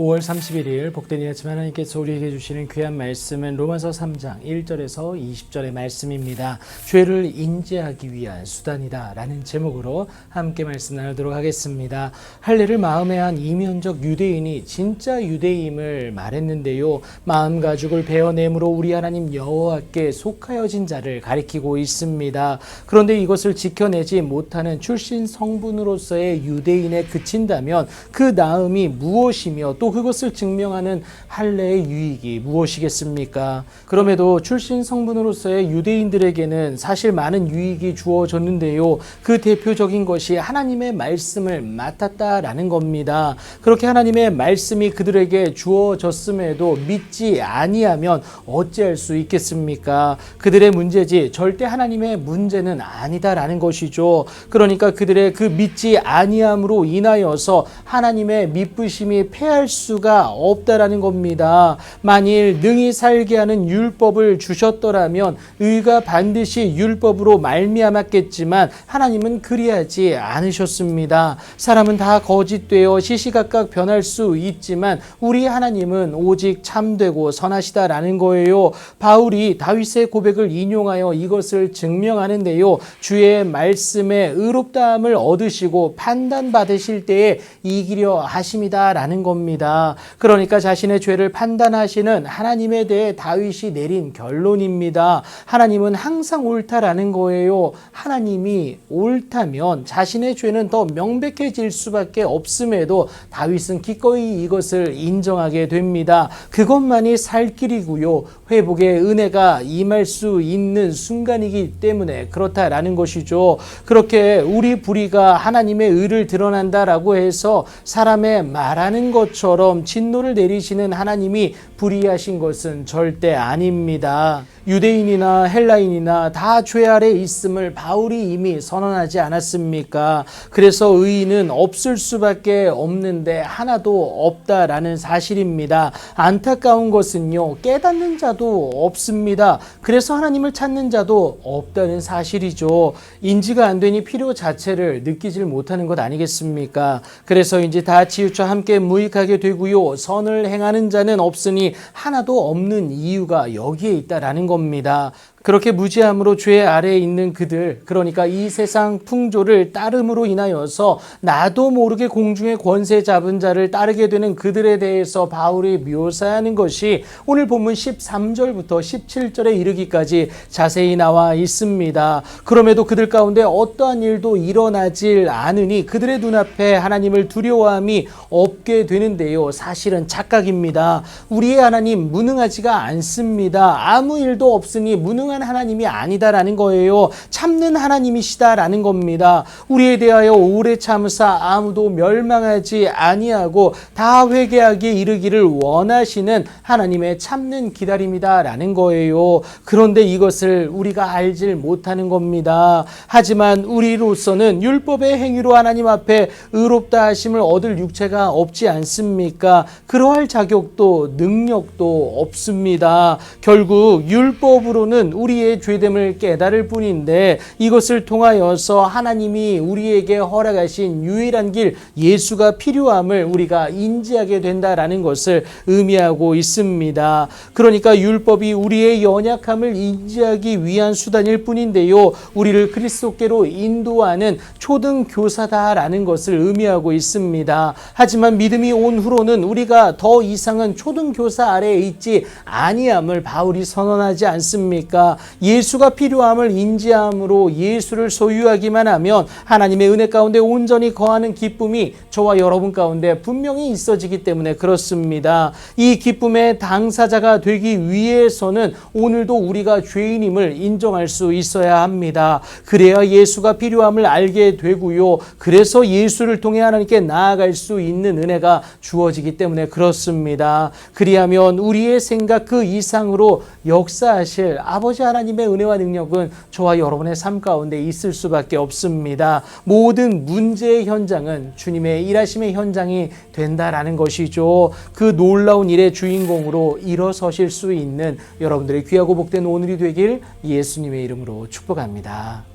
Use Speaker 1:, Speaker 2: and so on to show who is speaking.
Speaker 1: 5월 31일 복된 이 아침 하나님께서 우리에게 주시는 귀한 말씀은 로마서 3장 1절에서 20절의 말씀입니다. 죄를 인지하기 위한 수단이다 라는 제목으로 함께 말씀 나누도록 하겠습니다. 할례를 마음에 한 이면적 유대인이 진짜 유대임을 말했는데요. 마음 가죽을 베어냄으로 우리 하나님 여호와께 속하여진 자를 가리키고 있습니다. 그런데 이것을 지켜내지 못하는 출신 성분으로서의 유대인에 그친다면 그 나음이 무엇이며 또 그것을 증명하는 할례의 유익이 무엇이겠습니까? 그럼에도 출신 성분으로서의 유대인들에게는 사실 많은 유익이 주어졌는데요. 그 대표적인 것이 하나님의 말씀을 맡았다라는 겁니다. 그렇게 하나님의 말씀이 그들에게 주어졌음에도 믿지 아니하면 어찌할 수 있겠습니까? 그들의 문제지 절대 하나님의 문제는 아니다라는 것이죠. 그러니까 그들의 그 믿지 아니함으로 인하여서 하나님의 미쁘심이 패할 수가 없다라는 겁니다. 만일 능히 살게 하는 율법을 주셨더라면 의가 반드시 율법으로 말미암았겠지만 하나님은 그리하지 않으셨습니다. 사람은 다 거짓되어 시시각각 변할 수 있지만 우리 하나님은 오직 참되고 선하시다라는 거예요. 바울이 다윗의 고백을 인용하여 이것을 증명하는데요. 주의 말씀에 의롭다함을 얻으시고 판단받으실 때에 이기려 하심이다라는 겁니다. 그러니까 자신의 죄를 판단하시는 하나님에 대해 다윗이 내린 결론입니다. 하나님은 항상 옳다라는 거예요. 하나님이 옳다면 자신의 죄는 더 명백해질 수밖에 없음에도 다윗은 기꺼이 이것을 인정하게 됩니다. 그것만이 살 길이고요. 회복의 은혜가 임할 수 있는 순간이기 때문에 그렇다라는 것이죠. 그렇게 우리 불의가 하나님의 의를 드러난다라고 해서 사람의 말하는 것처럼 진노를 내리시는 하나님이 불의하신 것은 절대 아닙니다. 유대인이나 헬라인이나 다 죄 아래 있음을 바울이 이미 선언하지 않았습니까? 그래서 의인은 없을 수밖에 없는데 하나도 없다라는 사실입니다. 안타까운 것은요, 깨닫는 자도 없습니다. 그래서 하나님을 찾는 자도 없다는 사실이죠. 인지가 안 되니 필요 자체를 느끼질 못하는 것 아니겠습니까? 그래서인지 다 치우쳐 함께 무익하게 되고요. 선을 행하는 자는 없으니 하나도 없는 이유가 여기에 있다라는 겁니다. 그렇게 무지함으로 죄 아래에 있는 그들, 그러니까 이 세상 풍조를 따름으로 인하여서 나도 모르게 공중의 권세 잡은 자를 따르게 되는 그들에 대해서 바울이 묘사하는 것이 오늘 본문 13절부터 17절에 이르기까지 자세히 나와 있습니다. 그럼에도 그들 가운데 어떠한 일도 일어나질 않으니 그들의 눈앞에 하나님을 두려워함이 없게 되는데요. 사실은 착각입니다. 우리의 하나님 무능하지가 않습니다. 아무 일도 없으니 무능한 하나님이 아니다라는 거예요. 참는 하나님이시다라는 겁니다. 우리에 대하여 오래 참으사 아무도 멸망하지 아니하고 다 회개하기에 이르기를 원하시는 하나님의 참는 기다림이다라는 거예요. 그런데 이것을 우리가 알질 못하는 겁니다. 하지만 우리로서는 율법의 행위로 하나님 앞에 의롭다 하심을 얻을 육체가 없지 않습니까? 그러할 자격도 능력도 없습니다. 결국 율법으로는 우리의 죄됨을 깨달을 뿐인데 이것을 통하여서 하나님이 우리에게 허락하신 유일한 길 예수가 필요함을 우리가 인지하게 된다라는 것을 의미하고 있습니다. 그러니까 율법이 우리의 연약함을 인지하기 위한 수단일 뿐인데요. 우리를 그리스도께로 인도하는 초등교사다라는 것을 의미하고 있습니다. 하지만 믿음이 온 후로는 우리가 더 이상은 초등교사 아래에 있지 아니함을 바울이 선언하지 않습니까? 예수가 필요함을 인지함으로 예수를 소유하기만 하면 하나님의 은혜 가운데 온전히 거하는 기쁨이 저와 여러분 가운데 분명히 있어지기 때문에 그렇습니다. 이 기쁨의 당사자가 되기 위해서는 오늘도 우리가 죄인임을 인정할 수 있어야 합니다. 그래야 예수가 필요함을 알게 되고요. 그래서 예수를 통해 하나님께 나아갈 수 있는 은혜가 주어지기 때문에 그렇습니다. 그리하면 우리의 생각 그 이상으로 역사하실 아버지 하나님의 은혜와 능력은 저와 여러분의 삶 가운데 있을 수밖에 없습니다. 모든 문제의 현장은 주님의 일하심의 현장이 된다라는 것이죠. 그 놀라운 일의 주인공으로 일어서실 수 있는 여러분들의 귀하고 복된 오늘이 되길 예수님의 이름으로 축복합니다.